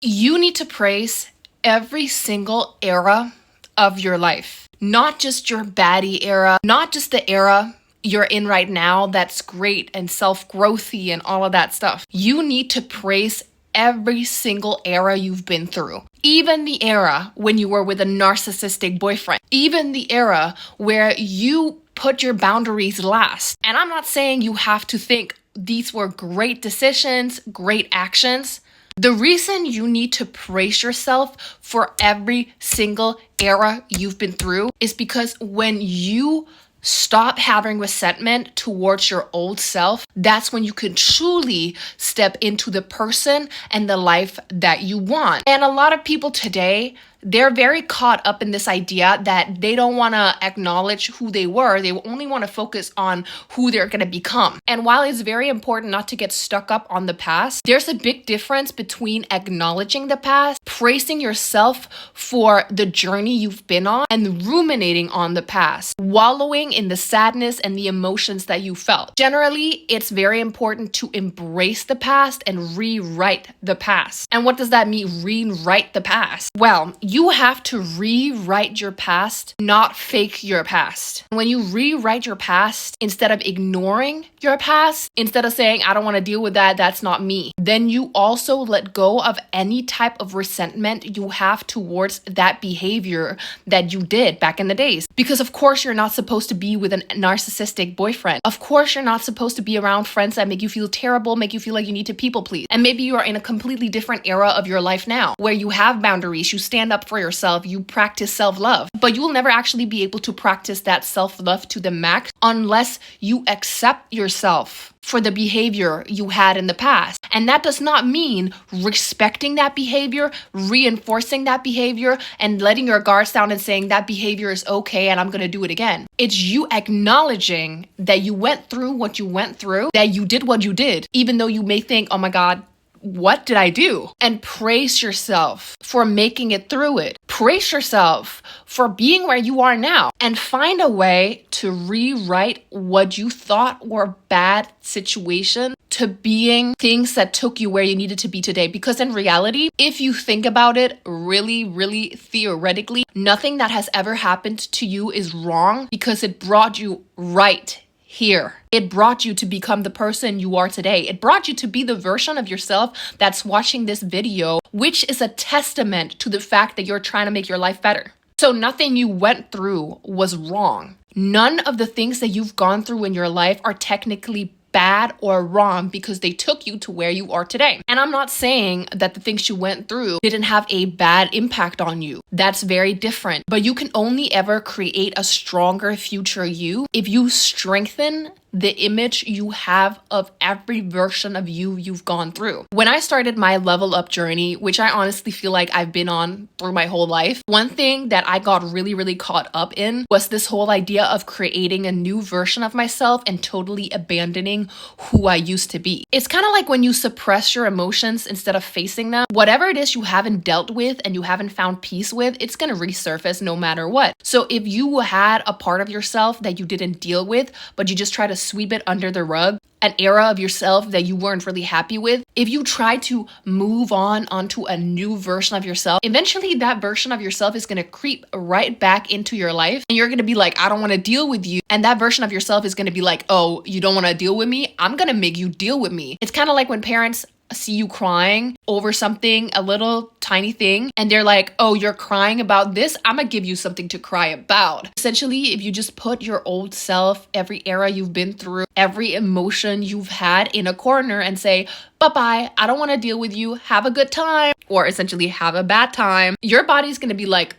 You need to praise every single era of your life, not just your baddie era, not just the era you're in right now that's great and self-growthy and all of that stuff. You need to praise every single era you've been through. Even the era when you were with a narcissistic boyfriend. Even the era where you put your boundaries last. And I'm not saying you have to think these were great decisions, great actions. The reason you need to praise yourself for every single era you've been through is because when you stop having resentment towards your old self, that's when you can truly step into the person and the life that you want. And a lot of people today, they're very caught up in this idea that they don't want to acknowledge who they were. They only want to focus on who they're going to become. And while it's very important not to get stuck up on the past, there's a big difference between acknowledging the past, praising yourself for the journey you've been on, and ruminating on the past, wallowing in the sadness and the emotions that you felt. Generally, it's very important to embrace the past and rewrite the past. And what does that mean, rewrite the past? Well, you have to rewrite your past, not fake your past. When you rewrite your past, instead of ignoring your past, instead of saying, I don't want to deal with that, that's not me, then you also let go of any type of resentment you have towards that behavior that you did back in the days. Because of course you're not supposed to be with a narcissistic boyfriend. Of course you're not supposed to be around friends that make you feel terrible, make you feel like you need to people please. And maybe you are in a completely different era of your life now, where you have boundaries, you stand up for yourself, you practice self-love. But you will never actually be able to practice that self-love to the max unless you accept yourself for the behavior you had in the past. And that does not mean respecting that behavior, reinforcing that behavior, and letting your guards down and saying that behavior is okay and I'm gonna do it again. It's you acknowledging that you went through what you went through, that you did what you did, even though you may think, oh my God, what did I do? And praise yourself for making it through it. Praise yourself for being where you are now, and find a way to rewrite what you thought were bad situations to being things that took you where you needed to be today. Because in reality, if you think about it really, really theoretically, nothing that has ever happened to you is wrong because it brought you right here. It brought you to become the person you are today. It brought you to be the version of yourself that's watching this video, which is a testament to the fact that you're trying to make your life better. So nothing you went through was wrong. None of the things that you've gone through in your life are technically bad or wrong because they took you to where you are today. And I'm not saying that the things you went through didn't have a bad impact on you. That's very different. But you can only ever create a stronger future you if you strengthen the image you have of every version of you've gone through. When I started my level up journey, which I honestly feel like I've been on through my whole life, one thing that I got really, really caught up in was this whole idea of creating a new version of myself and totally abandoning who I used to be. It's kind of like when you suppress your emotions instead of facing them. Whatever it is you haven't dealt with and you haven't found peace with, it's going to resurface no matter what. So if you had a part of yourself that you didn't deal with, but you just try to sweep it under the rug, an era of yourself that you weren't really happy with, if you try to move on onto a new version of yourself, eventually that version of yourself is going to creep right back into your life and you're going to be like, I don't want to deal with you. And that version of yourself is going to be like, oh, you don't want to deal with me? I'm going to make you deal with me. It's kind of like when parents see you crying over something, a little tiny thing, and they're like, oh, you're crying about this? I'm gonna give you something to cry about. Essentially, if you just put your old self, every era you've been through, every emotion you've had in a corner and say, bye-bye, I don't want to deal with you, have a good time, or essentially have a bad time, your body's gonna be like,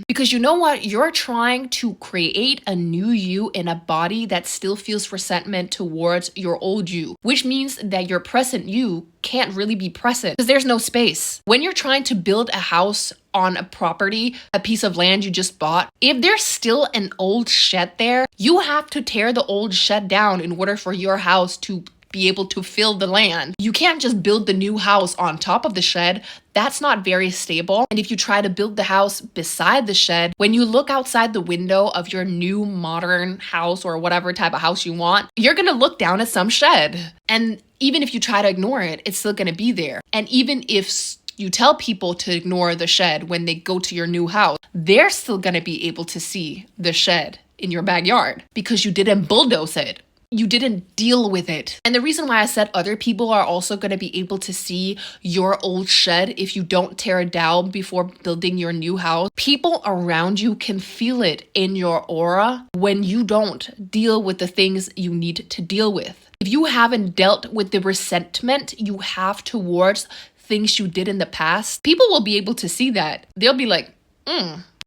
because you know what? You're trying to create a new you in a body that still feels resentment towards your old you, which means that your present you can't really be present because there's no space. When you're trying to build a house on a property, a piece of land you just bought, if there's still an old shed there, you have to tear the old shed down in order for your house to be able to fill the land. You can't just build the new house on top of the shed. That's not very stable. And if you try to build the house beside the shed, when you look outside the window of your new modern house or whatever type of house you want, you're gonna look down at some shed. And even if you try to ignore it, it's still gonna be there. And even if You tell people to ignore the shed when they go to your new house. They're still going to be able to see the shed in your backyard because you didn't bulldoze it. You didn't deal with it. And the reason why I said other people are also going to be able to see your old shed if you don't tear it down before building your new house. People around you can feel it in your aura when you don't deal with the things you need to deal with. If you haven't dealt with the resentment you have towards things you did in the past, people will be able to see that. They'll be like,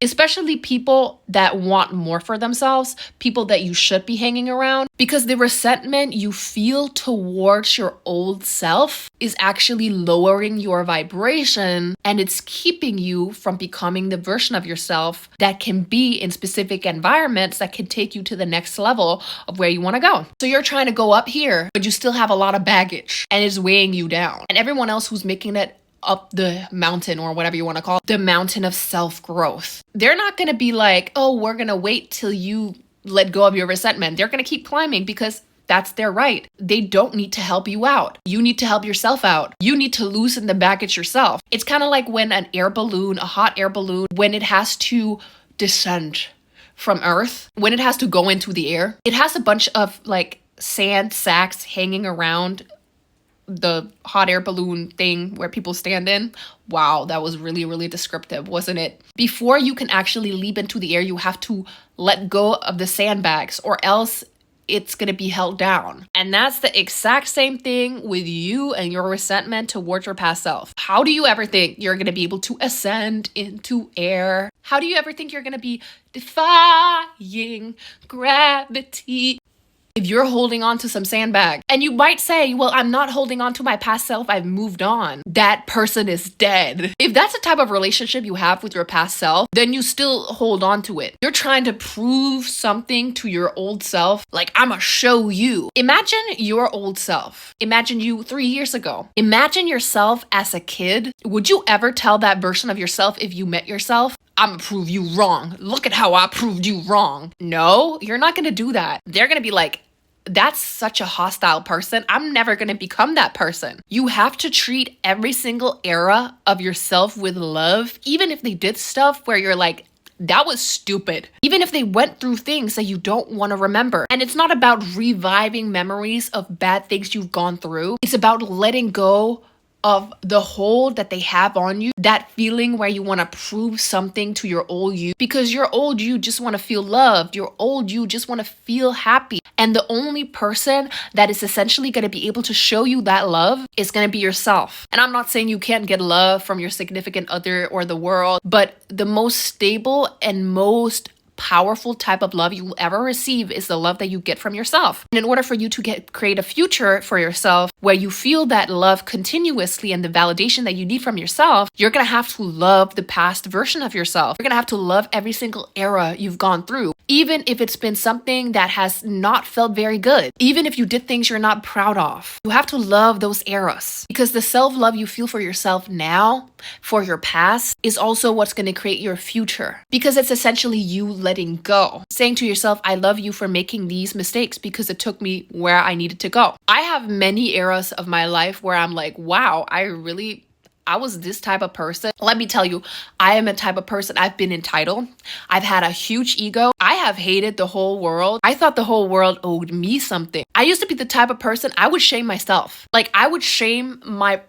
Especially people that want more for themselves, people that you should be hanging around, because the resentment you feel towards your old self is actually lowering your vibration, and it's keeping you from becoming the version of yourself that can be in specific environments that can take you to the next level of where you want to go. So you're trying to go up here, but you still have a lot of baggage and it's weighing you down. And everyone else who's making it up the mountain, or whatever you want to call it, the mountain of self-growth, they're not going to be like, oh, we're going to wait till you let go of your resentment. They're going to keep climbing because that's their right. They don't need to help you out. You need to help yourself out. You need to loosen the baggage yourself. It's kind of like when an air balloon, a hot air balloon, when it has to descend from Earth, when it has to go into the air, it has a bunch of like sand sacks hanging around the hot air balloon thing where people stand in. Wow, that was really, really descriptive, wasn't it? Before you can actually leap into the air, you have to let go of the sandbags, or else it's going to be held down. And that's the exact same thing with you and your resentment towards your past self. How do you ever think you're going to be able to ascend into air? How do you ever think you're going to be defying gravity if you're holding on to some sandbag? And you might say, well, I'm not holding on to my past self. I've moved on. That person is dead. If that's the type of relationship you have with your past self, then you still hold on to it. You're trying to prove something to your old self. Like, I'm gonna show you. Imagine your old self. Imagine you 3 years ago. Imagine yourself as a kid. Would you ever tell that version of yourself if you met yourself, I'm gonna prove you wrong. Look at how I proved you wrong. No, you're not gonna do that. They're gonna be like, that's such a hostile person. I'm never going to become that person. You have to treat every single era of yourself with love, even if they did stuff where you're like, that was stupid. Even if they went through things that you don't want to remember. And it's not about reviving memories of bad things you've gone through. It's about letting go of the hold that they have on you, that feeling where you want to prove something to your old you, because your old you just want to feel loved. Your old you just want to feel happy. And the only person that is essentially going to be able to show you that love is going to be yourself. And I'm not saying you can't get love from your significant other or the world, but the most stable and most powerful type of love you will ever receive is the love that you get from yourself. And in order for you to create a future for yourself where you feel that love continuously and the validation that you need from yourself, you're going to have to love the past version of yourself. You're going to have to love every single era you've gone through, even if it's been something that has not felt very good, even if you did things you're not proud of. You have to love those eras, because the self-love you feel for yourself now, for your past, is also what's going to create your future, because it's essentially you letting go, saying to yourself, I love you for making these mistakes because it took me where I needed to go. I have many eras of my life where I'm like, wow, I was this type of person. Let me tell you, I am a type of person. I've been entitled. I've had a huge ego. I have hated the whole world. I thought the whole world owed me something. I used to be the type of person, I would shame myself. Like, I would shame my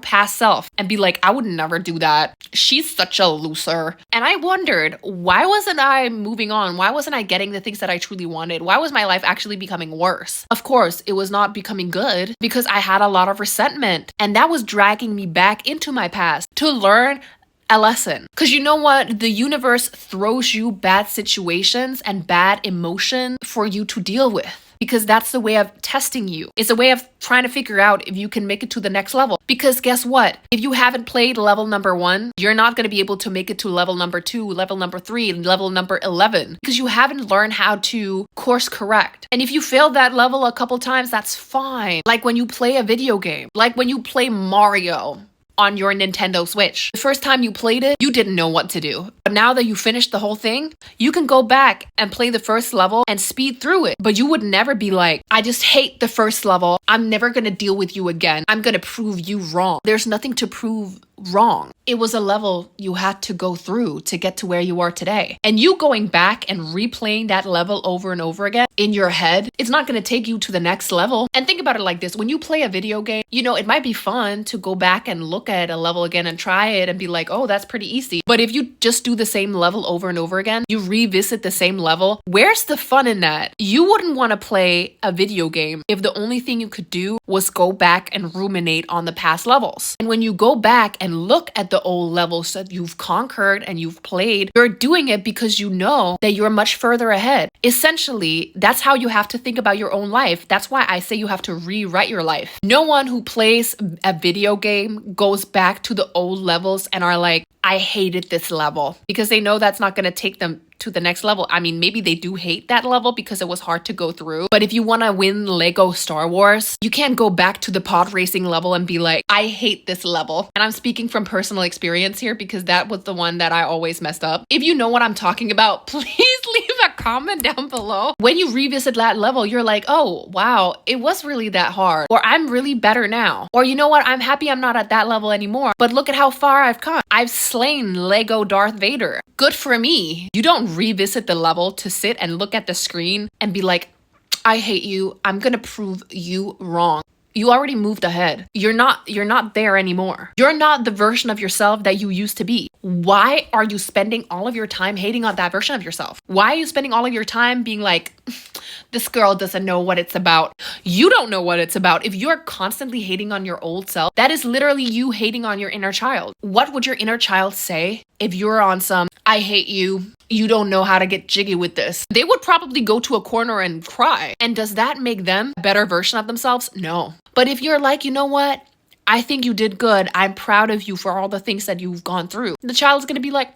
past self and be like, I would never do that. She's such a loser. And I wondered, why wasn't I moving on? Why wasn't I getting the things that I truly wanted? Why was my life actually becoming worse? Of course, it was not becoming good because I had a lot of resentment, and that was dragging me back into my past to learn a lesson. Because you know what? The universe throws you bad situations and bad emotion for you to deal with, because that's the way of testing you. It's a way of trying to figure out if you can make it to the next level. Because guess what? If you haven't played level number 1, you're not going to be able to make it to level number 2, level number 3, and level number 11, because you haven't learned how to course correct. And if you fail that level a couple times, that's fine. Like when you play a video game, like when you play Mario on your Nintendo Switch. The first time you played it, you didn't know what to do. But now that you finished the whole thing, you can go back and play the first level and speed through it. But you would never be like, I just hate the first level. I'm never going to deal with you again. I'm going to prove you wrong. There's nothing to prove wrong. It was a level you had to go through to get to where you are today. And you going back and replaying that level over and over again in your head, it's not going to take you to the next level. And think about it like this. When you play a video game, it might be fun to go back and look at a level again and try it and be like, oh, that's pretty easy. But if you just do the same level over and over again, you revisit the same level, where's the fun in that? You wouldn't want to play a video game if the only thing you could do was go back and ruminate on the past levels. And when you go back and look at the old levels that you've conquered and you've played, you're doing it because you know that you're much further ahead. Essentially, that's how you have to think about your own life. That's why I say you have to rewrite your life. No one who plays a video game goes back to the old levels and are like, I hated this level, because they know that's not going to take them to the next level. I mean, maybe they do hate that level because it was hard to go through. But if you want to win Lego Star Wars, you can't go back to the pod racing level and be like, I hate this level. And I'm speaking from personal experience here because that was the one that I always messed up. If you know what I'm talking about, please leave a comment down below. When you revisit that level, you're like, oh, wow, it was really that hard. Or I'm really better now. Or you know what? I'm happy I'm not at that level anymore. But look at how far I've come. I've slain Lego Darth Vader. Good for me. You don't revisit the level to sit and look at the screen and be like, I hate you. I'm gonna prove you wrong. You already moved ahead. You're not there anymore. You're not the version of yourself that you used to be. Why are you spending all of your time hating on that version of yourself? Why are you spending all of your time being like, this girl doesn't know what it's about? You don't know what it's about. If you're constantly hating on your old self, that is literally you hating on your inner child. What would your inner child say if you're on some, I hate you, you don't know how to get jiggy with this? They would probably go to a corner and cry. And does that make them a better version of themselves? No. But if you're like, you know what? I think you did good. I'm proud of you for all the things that you've gone through. The child's going to be like,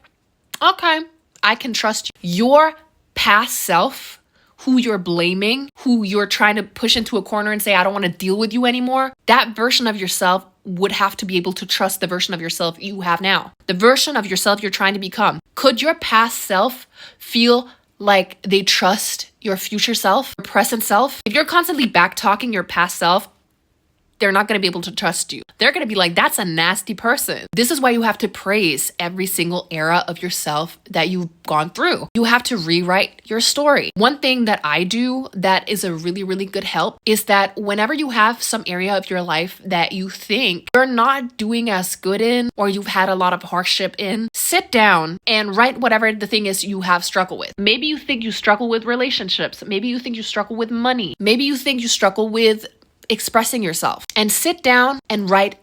okay, I can trust you. Your past self, who you're blaming, who you're trying to push into a corner and say, I don't want to deal with you anymore, that version of yourself would have to be able to trust the version of yourself you have now. The version of yourself you're trying to become. Could your past self feel like they trust your future self, your present self? If you're constantly back-talking your past self, they're not going to be able to trust you. They're going to be like, that's a nasty person. This is why you have to praise every single era of yourself that you've gone through. You have to rewrite your story. One thing that I do that is a really, really good help is that whenever you have some area of your life that you think you're not doing as good in, or you've had a lot of hardship in, sit down and write whatever the thing is you have struggled with. Maybe you think you struggle with relationships. Maybe you think you struggle with money. Maybe you think you struggle with expressing yourself, and sit down and write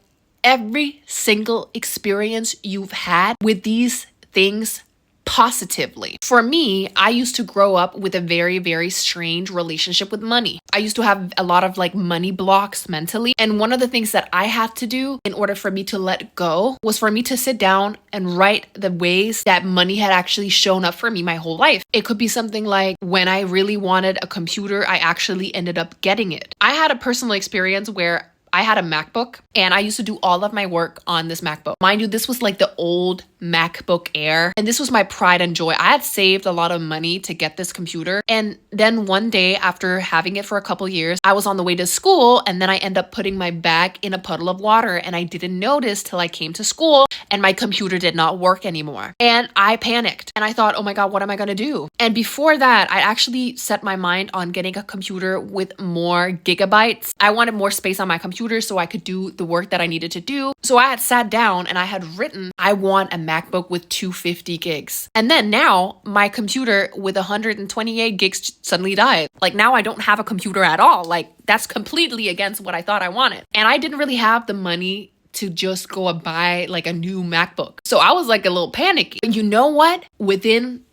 every single experience you've had with these things positively. For me, I used to grow up with a very, very strange relationship with money. I used to have a lot of money blocks mentally. And one of the things that I had to do in order for me to let go was for me to sit down and write the ways that money had actually shown up for me my whole life. It could be something like when I really wanted a computer, I actually ended up getting it. I had a personal experience where I had a MacBook and I used to do all of my work on this MacBook. Mind you, this was like the old MacBook Air, and this was my pride and joy. I had saved a lot of money to get this computer. And then one day after having it for a couple years, I was on the way to school, and then I ended up putting my bag in a puddle of water, and I didn't notice till I came to school and my computer did not work anymore. And I panicked and I thought, oh my God, what am I going to do? And before that, I actually set my mind on getting a computer with more gigabytes. I wanted more space on my computer so I could do the work that I needed to do. So I had sat down and I had written, I want a MacBook with 250 gigs. And then now my computer with 128 gigs suddenly died. Now I don't have a computer at all. That's completely against what I thought I wanted. And I didn't really have the money to just go and buy a new MacBook. So I was a little panicky. And you know what? Within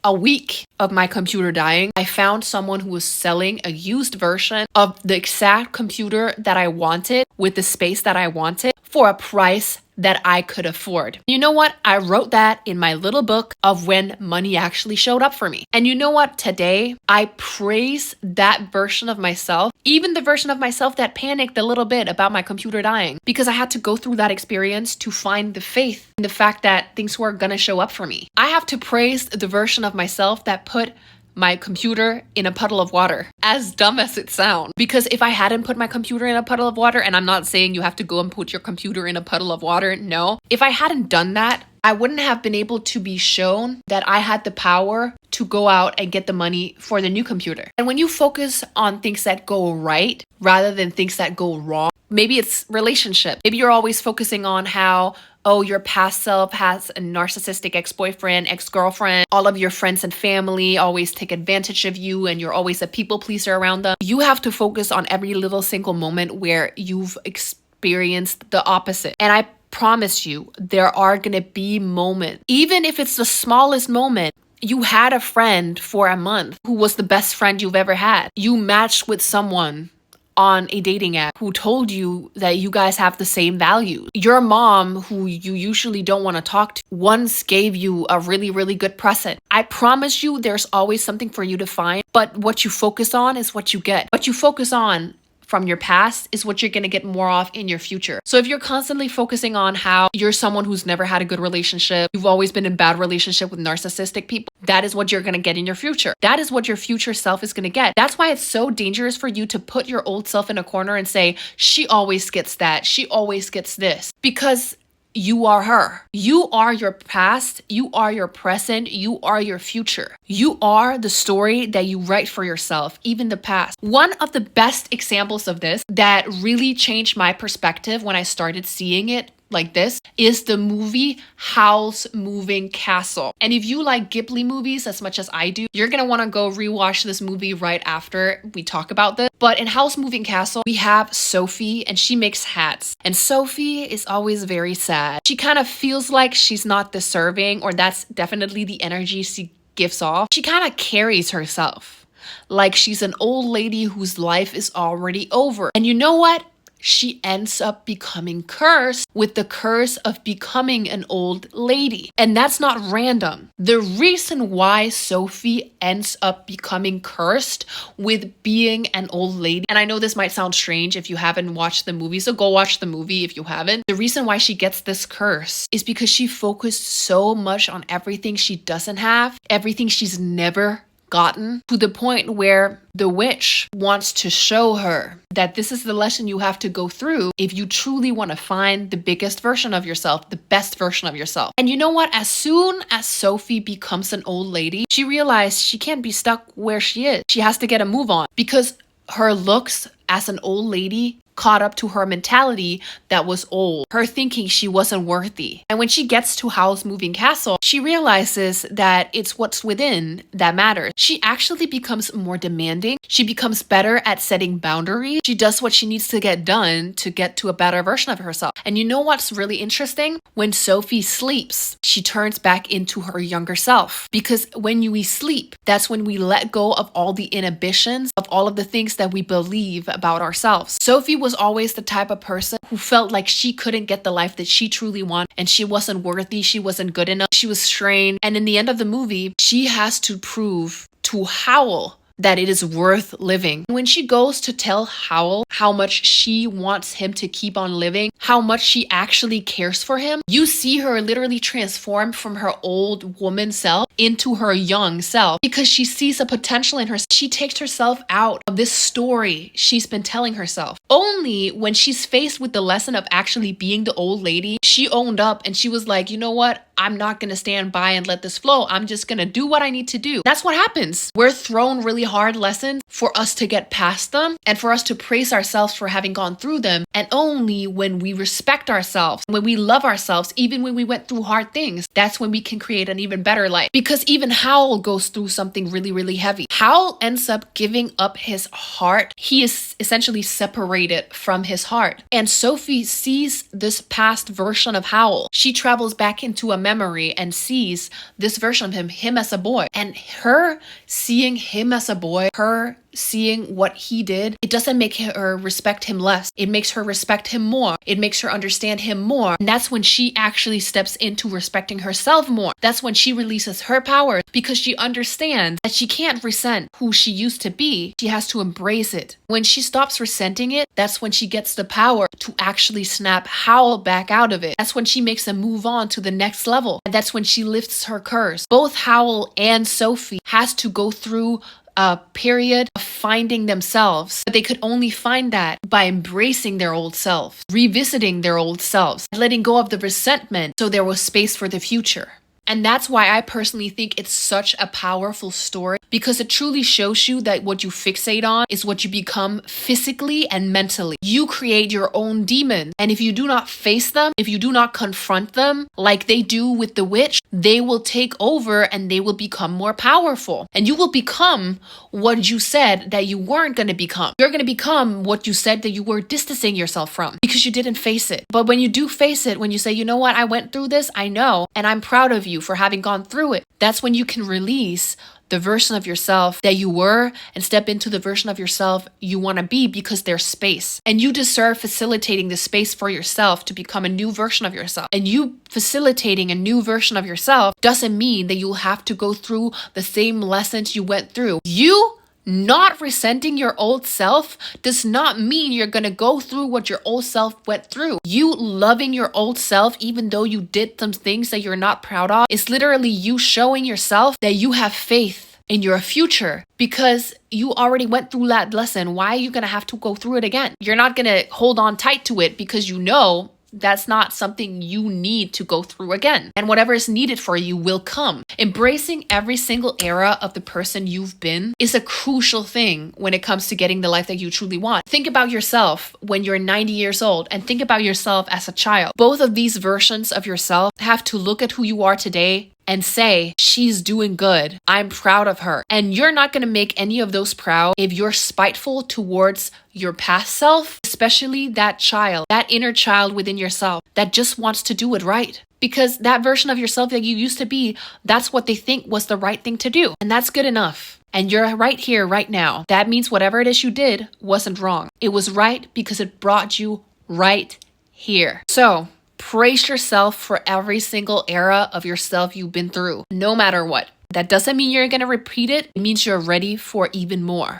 a week of my computer dying, I found someone who was selling a used version of the exact computer that I wanted with the space that I wanted for a price that I could afford. You know what? I wrote that in my little book of when money actually showed up for me. And you know what? Today, I praise that version of myself, even the version of myself that panicked a little bit about my computer dying, because I had to go through that experience to find the faith in the fact that things were gonna show up for me. I have to praise the version of myself that put my computer in a puddle of water. As dumb as it sounds. Because if I hadn't put my computer in a puddle of water, and I'm not saying you have to go and put your computer in a puddle of water, no. If I hadn't done that, I wouldn't have been able to be shown that I had the power to go out and get the money for the new computer. And when you focus on things that go right rather than things that go wrong, maybe it's relationship. Maybe you're always focusing on how, oh, your past self has a narcissistic ex-boyfriend, ex-girlfriend, all of your friends and family always take advantage of you and you're always a people pleaser around them. You have to focus on every little single moment where you've experienced the opposite. And I promise you, there are gonna be moments, even if it's the smallest moment. You had a friend for a month who was the best friend you've ever had. You matched with someone on a dating app who told you that you guys have the same values. Your mom, who you usually don't want to talk to, once gave you a really, really good present. I promise you there's always something for you to find, but what you focus on is what you get. What you focus on from your past is what you're going to get more of in your future. So if you're constantly focusing on how you're someone who's never had a good relationship, you've always been in bad relationship with narcissistic people, that is what you're going to get in your future. That is what your future self is going to get. That's why it's so dangerous for you to put your old self in a corner and say, she always gets that, she always gets this, because you are her. You are your past. You are your present. You are your future. You are the story that you write for yourself, even the past. One of the best examples of this that really changed my perspective when I started seeing it like this is the movie Howls Moving Castle. And if you like Ghibli movies as much as I do, you're gonna want to go rewatch this movie right after we talk about this. But in Howls Moving Castle, we have Sophie and she makes hats. And Sophie is always very sad. She kind of feels like she's not deserving, or that's definitely the energy she gives off. She kind of carries herself like she's an old lady whose life is already over. And you know what? She ends up becoming cursed with the curse of becoming an old lady. And that's not random. The reason why Sophie ends up becoming cursed with being an old lady, and I know this might sound strange if you haven't watched the movie, so go watch the movie if you haven't. The reason why she gets this curse is because she focused so much on everything she doesn't have, everything she's never gotten, to the point where the witch wants to show her that this is the lesson you have to go through if you truly want to find the biggest version of yourself, the best version of yourself. And you know what? As soon as Sophie becomes an old lady, she realized she can't be stuck where she is. She has to get a move on because her looks as an old lady caught up to her mentality that was old, her thinking she wasn't worthy. And when she gets to Howl's Moving Castle, she realizes that it's what's within that matters. She actually becomes more demanding. She becomes better at setting boundaries. She does what she needs to get done to get to a better version of herself. And you know what's really interesting? When Sophie sleeps, she turns back into her younger self. Because when we sleep, that's when we let go of all the inhibitions, of all of the things that we believe about ourselves. Sophie was always the type of person who felt like she couldn't get the life that she truly wanted, and she wasn't worthy, she wasn't good enough, she was strained. And in the end of the movie, she has to prove to Howl that it is worth living. When she goes to tell Howl how much she wants him to keep on living, how much she actually cares for him, you see her literally transform from her old woman self into her young self because she sees a potential in her. She takes herself out of this story she's been telling herself. Only when she's faced with the lesson of actually being the old lady, she owned up and she was like, you know what? I'm not going to stand by and let this flow. I'm just going to do what I need to do. That's what happens. We're thrown really hard lessons for us to get past them and for us to praise ourselves for having gone through them. And only when we respect ourselves, when we love ourselves, even when we went through hard things, that's when we can create an even better life. Because even Howl goes through something really, really heavy. Howl ends up giving up his heart. He is essentially separated from his heart. And Sophie sees this past version of Howl. She travels back into a memory and sees this version of him as a boy. And her seeing him as a boy, her seeing what he did, it doesn't make her respect him less. It makes her respect him more. It makes her understand him more. And that's when she actually steps into respecting herself more. That's when she releases her power, because she understands that she can't resent who she used to be. She has to embrace it. When she stops resenting it, that's when she gets the power to actually snap Howl back out of it. That's when she makes a move on to the next level. And that's when she lifts her curse. Both Howl and Sophie has to go through a period of finding themselves, but they could only find that by embracing their old self, revisiting their old selves, letting go of the resentment so there was space for the future. And that's why I personally think it's such a powerful story, because it truly shows you that what you fixate on is what you become physically and mentally. You create your own demons. And if you do not face them, if you do not confront them like they do with the witch, they will take over and they will become more powerful. And you will become what you said that you weren't going to become. You're going to become what you said that you were distancing yourself from because you didn't face it. But when you do face it, when you say, you know what, I went through this, I know, and I'm proud of you for having gone through it, that's when you can release the version of yourself that you were and step into the version of yourself you want to be, because there's space. And you deserve facilitating the space for yourself to become a new version of yourself. And you facilitating a new version of yourself doesn't mean that you'll have to go through the same lessons you went through. You not resenting your old self does not mean you're going to go through what your old self went through. You loving your old self, even though you did some things that you're not proud of, is literally you showing yourself that you have faith in your future, because you already went through that lesson. Why are you going to have to go through it again? You're not going to hold on tight to it because you know that's not something you need to go through again. And whatever is needed for you will come. Embracing every single era of the person you've been is a crucial thing when it comes to getting the life that you truly want. Think about yourself when you're 90 years old and think about yourself as a child. Both of these versions of yourself have to look at who you are today and say, she's doing good. I'm proud of her. And you're not going to make any of those proud if you're spiteful towards your past self, especially that child, that inner child within yourself that just wants to do it right. Because that version of yourself that you used to be, that's what they think was the right thing to do. And that's good enough. And you're right here, right now. That means whatever it is you did wasn't wrong. It was right because it brought you right here. So, praise yourself for every single era of yourself you've been through, no matter what. That doesn't mean you're going to repeat it. It means you're ready for even more.